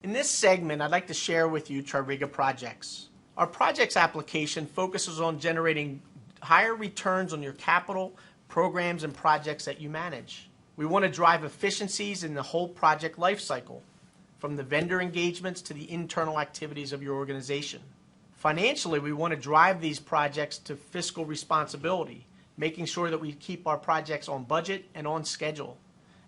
In this segment, I'd like to share with you TRIRIGA projects. Our projects application focuses on generating higher returns on your capital, programs, and projects that you manage. We want to drive efficiencies in the whole project lifecycle, from the vendor engagements to the internal activities of your organization. Financially, we want to drive these projects to fiscal responsibility, making sure that we keep our projects on budget and on schedule.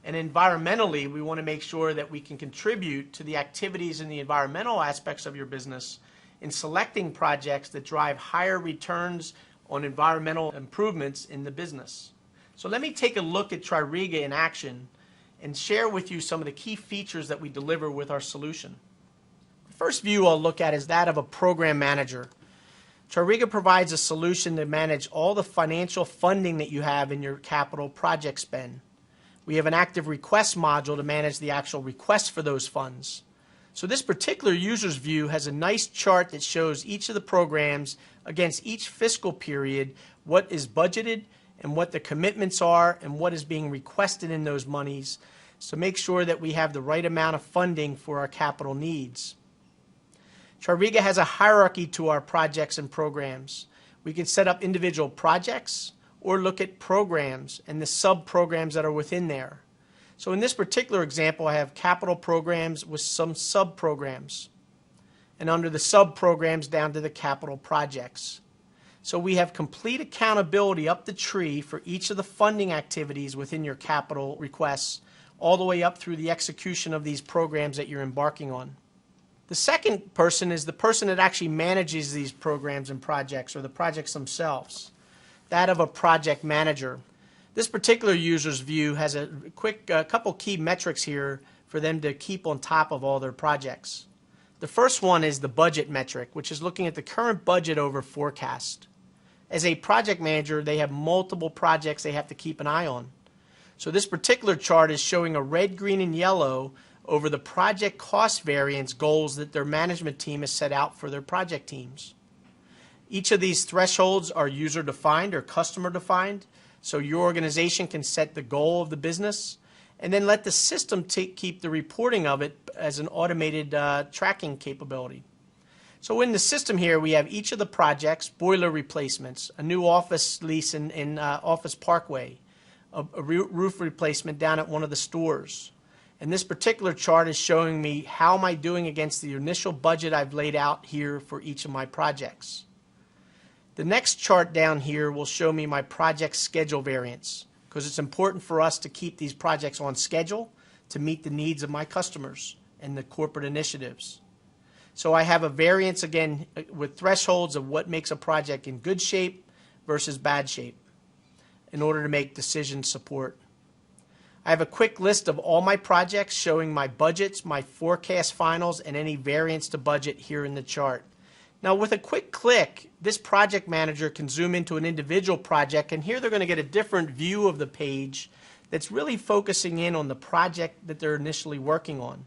And environmentally, we want to make sure that we can contribute to the activities in the environmental aspects of your business in selecting projects that drive higher returns on environmental improvements in the business. So let me take a look at TRIRIGA in action and share with you some of the key features that we deliver with our solution. The first view I'll look at is that of a program manager. TRIRIGA provides a solution to manage all the financial funding that you have in your capital project spend. We have an active request module to manage the actual requests for those funds. So this particular user's view has a nice chart that shows each of the programs against each fiscal period, what is budgeted and what the commitments are and what is being requested in those monies, so make sure that we have the right amount of funding for our capital needs. TRIRIGA has a hierarchy to our projects and programs. We can set up individual projects or look at programs and the sub-programs that are within there. So in this particular example, I have capital programs with some sub-programs, and under the sub-programs down to the capital projects. So we have complete accountability up the tree for each of the funding activities within your capital requests, all the way up through the execution of these programs that you're embarking on. The second person is the person that actually manages these programs and projects, or the projects themselves. That of a project manager. This particular user's view has a couple key metrics here for them to keep on top of all their projects. The first one is the budget metric, which is looking at the current budget over forecast. As a project manager, they have multiple projects they have to keep an eye on. So this particular chart is showing a red, green, and yellow over the project cost variance goals that their management team has set out for their project teams. Each of these thresholds are user-defined or customer-defined, so your organization can set the goal of the business and then let the system keep the reporting of it as an automated tracking capability. So in the system here, we have each of the projects, boiler replacements, a new office lease in Office Parkway, a roof replacement down at one of the stores. And this particular chart is showing me how am I doing against the initial budget I've laid out here for each of my projects. The next chart down here will show me my project schedule variance, because it's important for us to keep these projects on schedule to meet the needs of my customers and the corporate initiatives. So I have a variance again with thresholds of what makes a project in good shape versus bad shape in order to make decision support. I have a quick list of all my projects showing my budgets, my forecast finals, and any variance to budget here in the chart. Now with a quick click, this project manager can zoom into an individual project, and here they're going to get a different view of the page that's really focusing in on the project that they're initially working on.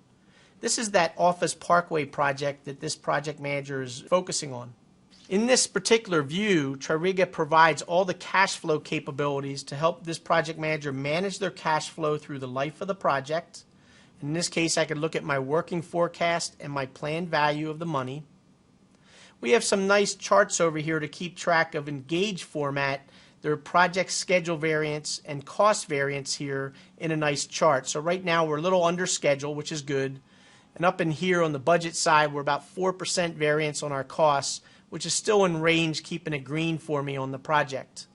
This is that Office Parkway project that this project manager is focusing on. In this particular view, TRIRIGA provides all the cash flow capabilities to help this project manager manage their cash flow through the life of the project. In this case, I could look at my working forecast and my planned value of the money. We have some nice charts over here to keep track of engage format, their project schedule variance and cost variance here in a nice chart. So right now we're a little under schedule, which is good. And up in here on the budget side, we're about 4% variance on our costs, which is still in range, keeping it green for me on the project.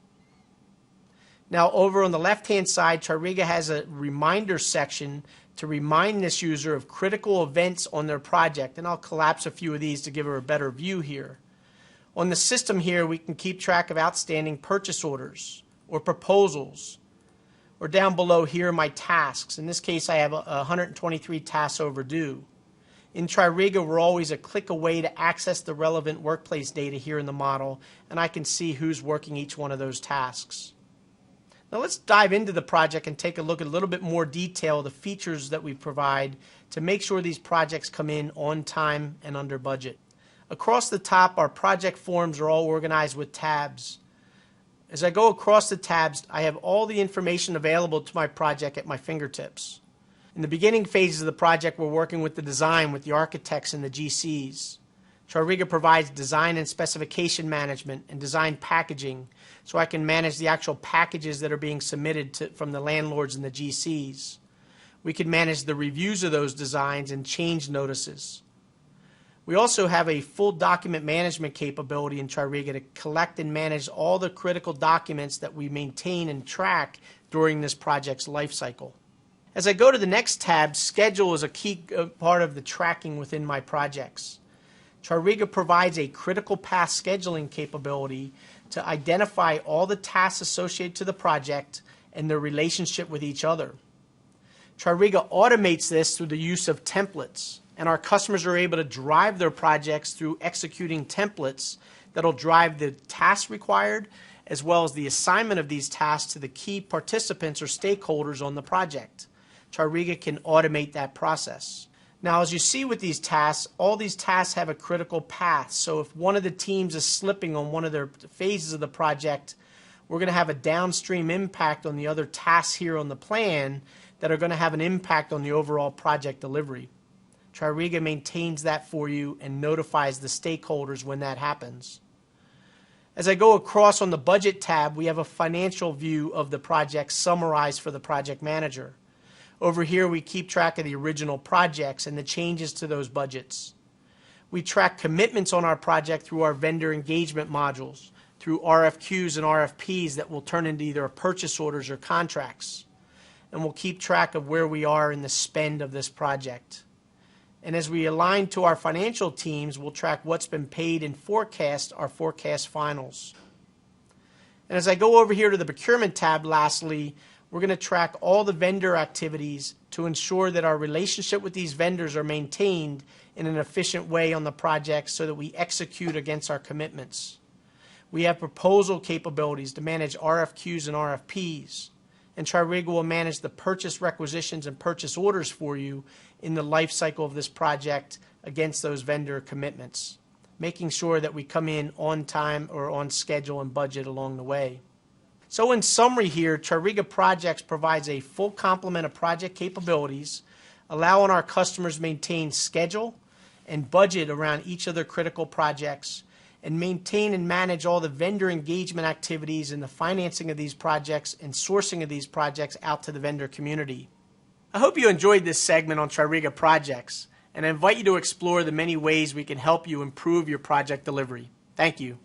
Now over on the left-hand side, TRIRIGA has a reminder section to remind this user of critical events on their project. And I'll collapse a few of these to give her a better view here. On the system here, we can keep track of outstanding purchase orders or proposals. Or down below here, my tasks. In this case, I have 123 tasks overdue. In TRIRIGA, we're always a click away to access the relevant workplace data here in the model, and I can see who's working each one of those tasks. Now let's dive into the project and take a look at a little bit more detail of the features that we provide to make sure these projects come in on time and under budget. Across the top, our project forms are all organized with tabs. As I go across the tabs, I have all the information available to my project at my fingertips. In the beginning phases of the project, we're working with the design with the architects and the GCs. TRIRIGA provides design and specification management and design packaging, so I can manage the actual packages that are being submitted from the landlords and the GCs. We can manage the reviews of those designs and change notices. We also have a full document management capability in TRIRIGA to collect and manage all the critical documents that we maintain and track during this project's life cycle. As I go to the next tab, schedule is a key part of the tracking within my projects. TRIRIGA provides a critical path scheduling capability to identify all the tasks associated to the project and their relationship with each other. TRIRIGA automates this through the use of templates, and our customers are able to drive their projects through executing templates that will drive the tasks required as well as the assignment of these tasks to the key participants or stakeholders on the project. TRIRIGA can automate that process. Now, as you see with these tasks, all these tasks have a critical path. So if one of the teams is slipping on one of their phases of the project, we're going to have a downstream impact on the other tasks here on the plan that are going to have an impact on the overall project delivery. TRIRIGA maintains that for you and notifies the stakeholders when that happens. As I go across on the budget tab, we have a financial view of the project summarized for the project manager. Over here, we keep track of the original projects and the changes to those budgets. We track commitments on our project through our vendor engagement modules, through RFQs and RFPs that will turn into either purchase orders or contracts. And we'll keep track of where we are in the spend of this project. And as we align to our financial teams, we'll track what's been paid and forecast our forecast finals. And as I go over here to the procurement tab, lastly, we're going to track all the vendor activities to ensure that our relationship with these vendors are maintained in an efficient way on the project so that we execute against our commitments. We have proposal capabilities to manage RFQs and RFPs, and TRIRIGA will manage the purchase requisitions and purchase orders for you in the life cycle of this project against those vendor commitments, making sure that we come in on time or on schedule and budget along the way. So in summary here, TRIRIGA Projects provides a full complement of project capabilities, allowing our customers to maintain schedule and budget around each of their critical projects, and maintain and manage all the vendor engagement activities and the financing of these projects and sourcing of these projects out to the vendor community. I hope you enjoyed this segment on TRIRIGA Projects, and I invite you to explore the many ways we can help you improve your project delivery. Thank you.